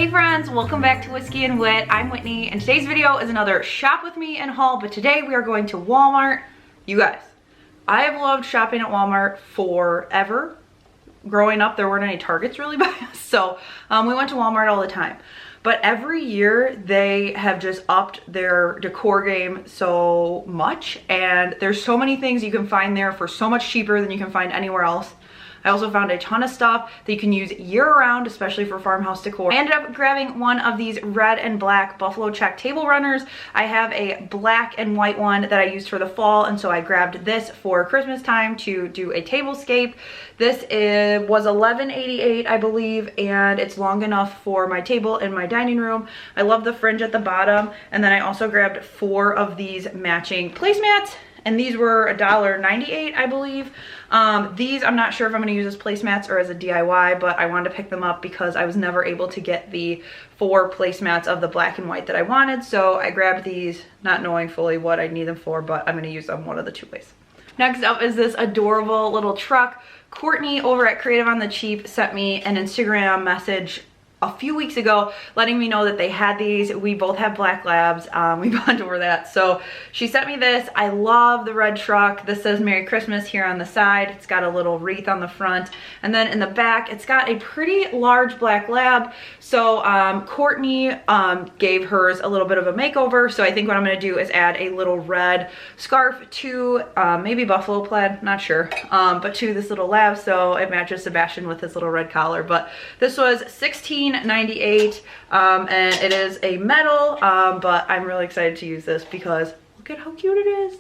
Hey friends, welcome back to Whiskey and Wit. I'm Whitney, and today's video is another shop with me and haul, but today we are going to Walmart. You guys, I have loved shopping at Walmart forever. Growing up, there weren't any Targets really by us, so we went to Walmart all the time. But every year, they have just upped their decor game so much, and there's so many things you can find there for so much cheaper than you can find anywhere else. I also found a ton of stuff that you can use year-round, especially for farmhouse decor. I ended up grabbing one of these red and black buffalo check table runners. I have a black and white one that I used for the fall, and so I grabbed this for Christmas time to do a tablescape. This was $11.88, I believe, and it's long enough for my table in my dining room. I love the fringe at the bottom, and then I also grabbed 4 of these matching placemats. And these were $1.98, I believe. These, I'm not sure if I'm gonna use as placemats or as a DIY, but I wanted to pick them up because I was never able to get the 4 placemats of the black and white that I wanted. So I grabbed these, not knowing fully what I need them for, but I'm gonna use them one of the 2 ways. Next up is this adorable little truck. Courtney over at Creative on the Cheap sent me an Instagram message a few weeks ago letting me know that they had these. We both have black labs. We bond over that. So she sent me this. I love the red truck. This says Merry Christmas here on the side. It's got a little wreath on the front. And then in the back, it's got a pretty large black lab. So Courtney gave hers a little bit of a makeover. So I think what I'm gonna do is add a little red scarf to maybe buffalo plaid, not sure, but to this little lab so it matches Sebastian with his little red collar. But this was $16.98, and it is a metal, but I'm really excited to use this because look at how cute it is.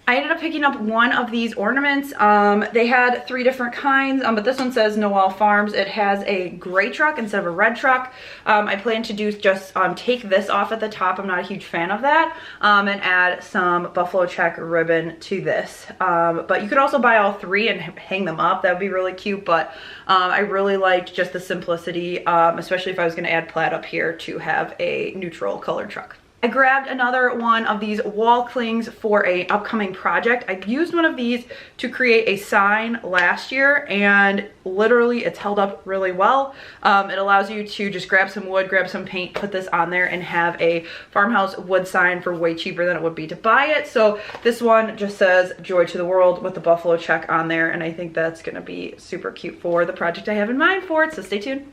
I ended up picking up one of these ornaments. They had 3 different kinds, but this one says Noel Farms. It has a gray truck instead of a red truck. I plan to do just take this off at the top. I'm not a huge fan of that, and add some buffalo check ribbon to this. But you could also buy all 3 and hang them up. That would be really cute, but I really liked just the simplicity, especially if I was gonna add plaid up here to have a neutral colored truck. I grabbed another one of these wall clings for a upcoming project. I used one of these to create a sign last year, and literally it's held up really well. It allows you to just grab some wood, grab some paint, put this on there, and have a farmhouse wood sign for way cheaper than it would be to buy it. So this one just says Joy to the World with the buffalo check on there, and I think that's gonna be super cute for the project I have in mind for it, so stay tuned.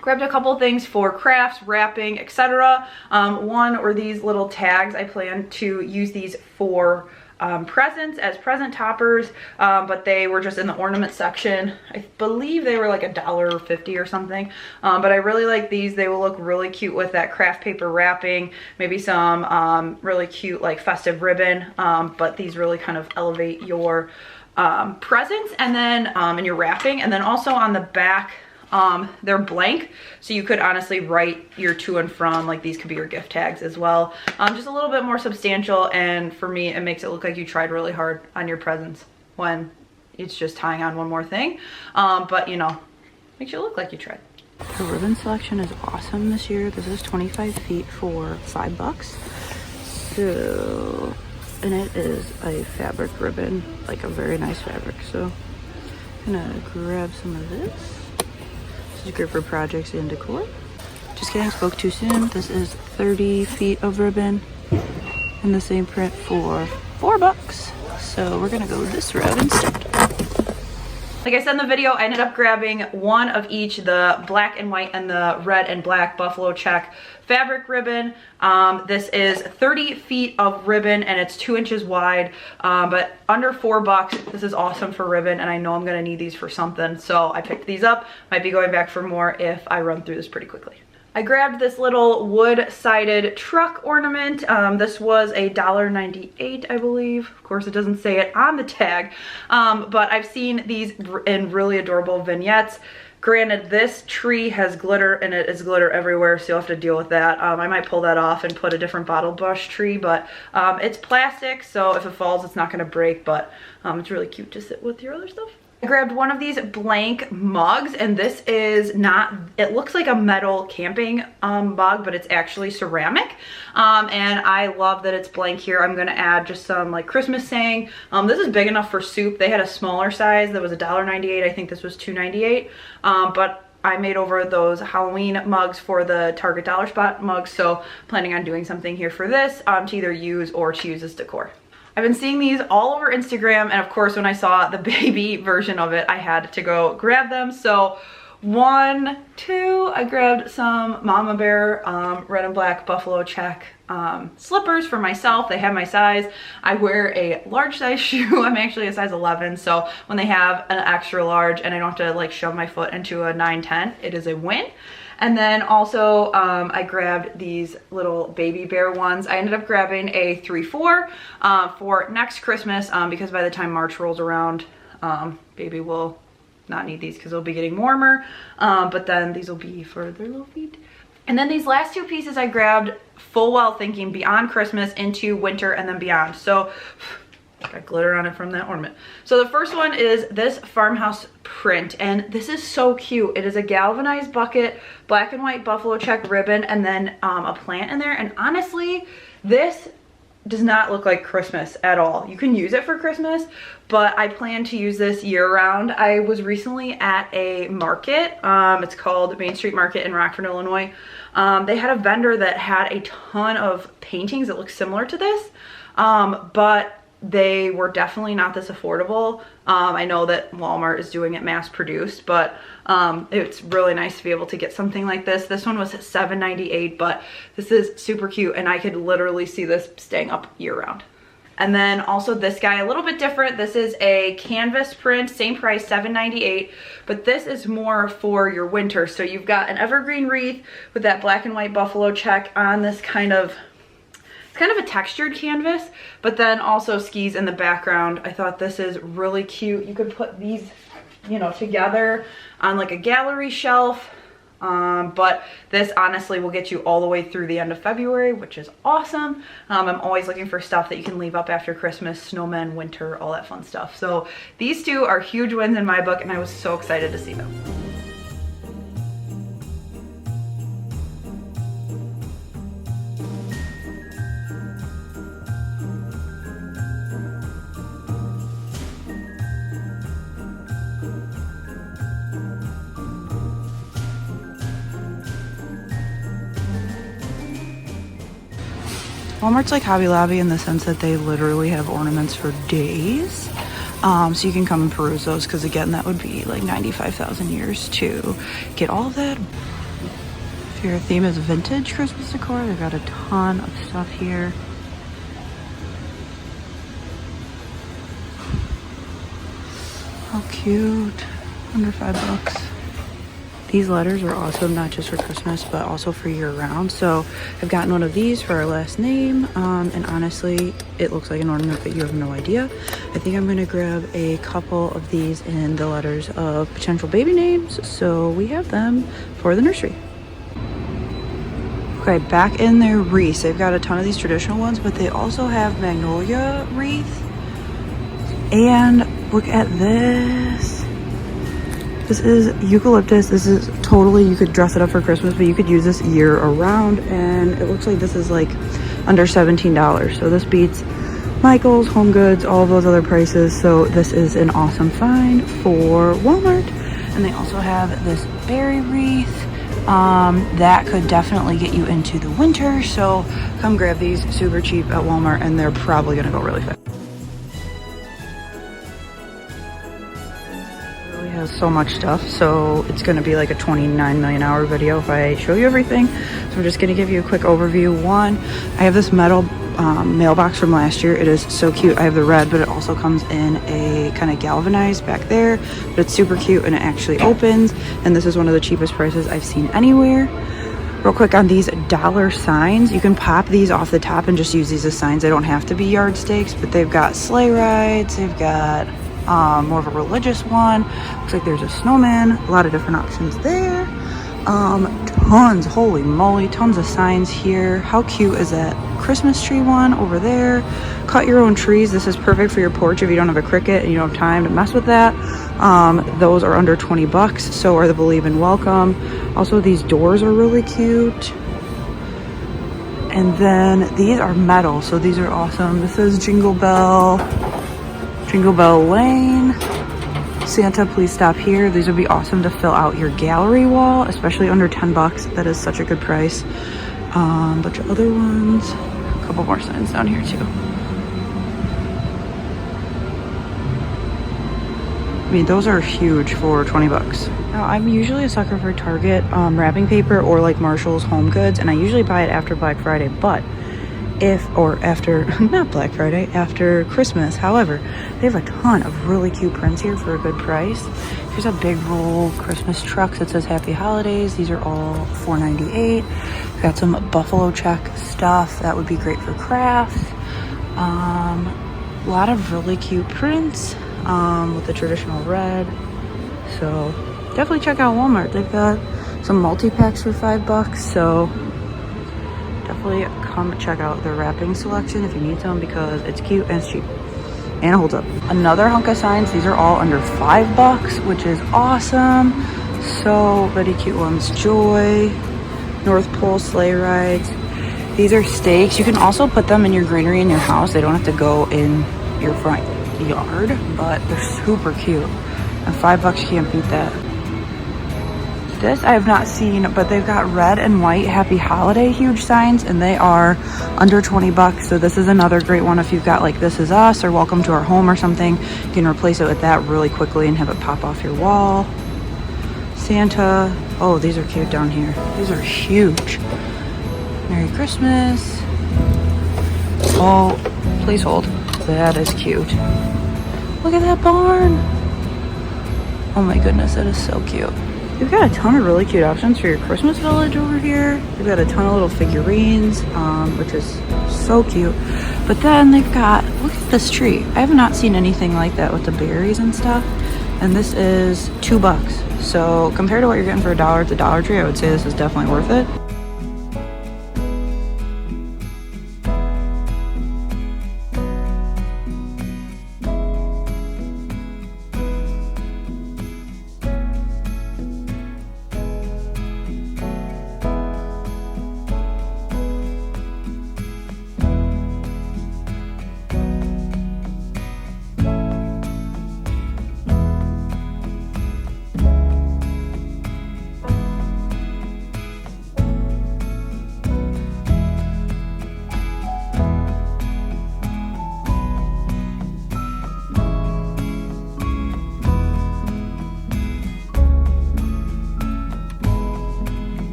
Grabbed a couple things for crafts, wrapping, etc. One were these little tags. I plan to use these for presents as present toppers, but they were just in the ornament section. I believe they were like $1.50 or something, but I really like these. They will look really cute with that craft paper wrapping, maybe some really cute like festive ribbon, but these really kind of elevate your presents and then in your wrapping. And then also on the back, they're blank, so you could honestly write your to and from, like these could be your gift tags as well. Just a little bit more substantial, and for me it makes it look like you tried really hard on your presents when it's just tying on one more thing, but you know, makes you look like you tried. The ribbon selection is awesome this year. This is 25 feet for $5, so, and it is a fabric ribbon, like a very nice fabric. So I'm gonna grab some of this. This is great for projects and decor. Just kidding, spoke too soon. This is 30 feet of ribbon in the same print for $4. So we're gonna go this route instead. Like I said in the video, I ended up grabbing one of each, the black and white and the red and black buffalo check fabric ribbon. This is 30 feet of ribbon and it's 2 inches wide, but under $4. This is awesome for ribbon, and I know I'm gonna need these for something, so I picked these up. Might be going back for more if I run through this pretty quickly. I grabbed this little wood-sided truck ornament. This was $1.98, I believe. Of course, it doesn't say it on the tag, but I've seen these in really adorable vignettes. Granted, this tree has glitter, and it is glitter everywhere, so you'll have to deal with that. I might pull that off and put a different bottle brush tree, but it's plastic, so if it falls, it's not gonna break, but it's really cute to sit with your other stuff. I grabbed one of these blank mugs, and this is not, it looks like a metal camping mug, but it's actually ceramic. And I love that it's blank here. I'm gonna add just some like Christmas saying. This is big enough for soup. They had a smaller size that was $1.98. I think this was $2.98. But I made over those Halloween mugs for the Target Dollar Spot mugs, so planning on doing something here for this to either use or to use as decor. I've been seeing these all over Instagram, and of course when I saw the baby version of it, I had to go grab them. So 1, 2, I grabbed some Mama Bear red and black buffalo check slippers for myself. They have my size. I wear a large size shoe. I'm actually a size 11, so when they have an extra large and I don't have to like shove my foot into a 9-10, it is a win. And then also I grabbed these little baby bear ones. I ended up grabbing a 3-4 for next Christmas because by the time March rolls around, baby will not need these because it'll be getting warmer, but then these will be for their little feet. And then these last 2 pieces I grabbed full well thinking beyond Christmas into winter and then beyond. So got glitter on it from that ornament. So the first one is this farmhouse print, and this is so cute. It is a galvanized bucket, black and white buffalo check ribbon, and then a plant in there. And honestly, this does not look like Christmas at all. You can use it for Christmas, but I plan to use this year round. I was recently at a market. It's called Main Street Market in Rockford, Illinois. They had a vendor that had a ton of paintings that look similar to this, but they were definitely not this affordable. I know that Walmart is doing it mass produced, but it's really nice to be able to get something like this. This one was $7.98, but this is super cute and I could literally see this staying up year round. And then also this guy, a little bit different. This is a canvas print, same price, $7.98, but this is more for your winter. So you've got an evergreen wreath with that black and white buffalo check on this kind of a textured canvas, but then also skis in the background. I thought this is really cute. You could put these, you know, together on like a gallery shelf, but this honestly will get you all the way through the end of February, which is awesome. I'm always looking for stuff that you can leave up after Christmas, snowmen, winter, all that fun stuff. So these 2 are huge wins in my book, and I was so excited to see them. Walmart's like Hobby Lobby in the sense that they literally have ornaments for days. So you can come and peruse those, because again, that would be like 95,000 years to get all of that. If your theme is vintage Christmas decor, they've got a ton of stuff here. How cute. Under $5. These letters are awesome, not just for Christmas, but also for year round. So I've gotten one of these for our last name, and honestly, it looks like an ornament, but you have no idea. I think I'm gonna grab a couple of these in the letters of potential baby names, so we have them for the nursery. Okay, back in their wreaths, they've got a ton of these traditional ones, but they also have magnolia wreath. And look at this. This is eucalyptus. This is totally, you could dress it up for Christmas, but you could use this year around. And it looks like this is like under $17. So this beats Michael's, Home Goods, all of those other prices. So this is an awesome find for Walmart. And they also have this berry wreath that could definitely get you into the winter. So come grab these, super cheap at Walmart, and they're probably gonna go really fast. Has so much stuff, so it's going to be like a 29 million hour video if I show you everything. So I'm just going to give you a quick overview. One, I have this metal mailbox from last year. It is so cute. I have the red, but it also comes in a kind of galvanized back there, but it's super cute and it actually opens, and this is one of the cheapest prices I've seen anywhere. Real quick on these dollar signs, you can pop these off the top and just use these as signs. They don't have to be yard stakes, but they've got sleigh rides, they've got more of a religious one. Looks like there's a snowman, a lot of different options there. Tons, holy moly, tons of signs here. How cute is that Christmas tree one over there? Cut your own trees. This is perfect for your porch if you don't have a Cricut and you don't have time to mess with that. Those are under 20 bucks. So are the Believe and Welcome. Also, these doors are really cute. And then these are metal, so these are awesome. This is Jingle Bell Lane. Santa, please stop here. These would be awesome to fill out your gallery wall, especially under 10 bucks. That is such a good price. Bunch of other ones. A couple more signs down here too. I mean, those are huge for 20 bucks. Now, I'm usually a sucker for Target wrapping paper or like Marshall's Home Goods, and I usually buy it after Black Friday, but after, not Black Friday, after Christmas. However, they have a ton of really cute prints here for a good price. Here's a big roll Christmas trucks that says Happy Holidays. These are all $4.98. Got some buffalo check stuff that would be great for crafts. A lot of really cute prints with the traditional red. So definitely check out Walmart. They've got some multi-packs for $5, so definitely come check out their wrapping selection if you need some, because it's cute and it's cheap and it holds up. Another hunk of signs. These are all under $5, which is awesome. So many cute ones. Joy, North Pole sleigh rides. These are stakes. You can also put them in your greenery in your house. They don't have to go in your front yard, but they're super cute. And $5, you can't beat that. This I have not seen, but they've got red and white Happy Holiday huge signs, and they are under 20 bucks. So this is another great one if you've got like This Is Us or Welcome to Our Home or something. You can replace it with that really quickly and have it pop off your wall. Santa. Oh, these are cute down here. These are huge. Merry Christmas. Oh, please hold. That is cute. Look at that barn. Oh my goodness, that is so cute. You've got a ton of really cute options for your Christmas village over here. They've got a ton of little figurines, which is so cute. But then they've got, look at this tree. I have not seen anything like that with the berries and stuff. And this is $2. So compared to what you're getting for $1 at the Dollar Tree, I would say this is definitely worth it.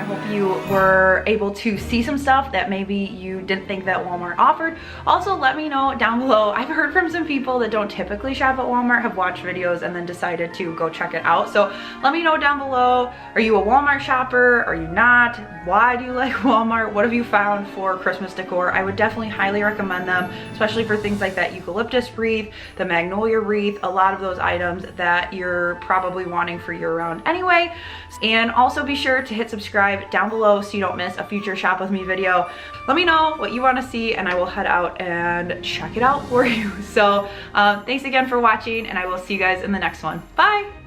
I hope you were able to see some stuff that maybe you didn't think that Walmart offered. Also, let me know down below. I've heard from some people that don't typically shop at Walmart, have watched videos and then decided to go check it out. So let me know down below. Are you a Walmart shopper? Are you not? Why do you like Walmart? What have you found for Christmas decor? I would definitely highly recommend them, especially for things like that eucalyptus wreath, the magnolia wreath, a lot of those items that you're probably wanting for year round anyway. And also be sure to hit subscribe down below so you don't miss a future shop with me video. Let me know what you want to see and I will head out and check it out for you. So thanks again for watching and I will see you guys in the next one. Bye.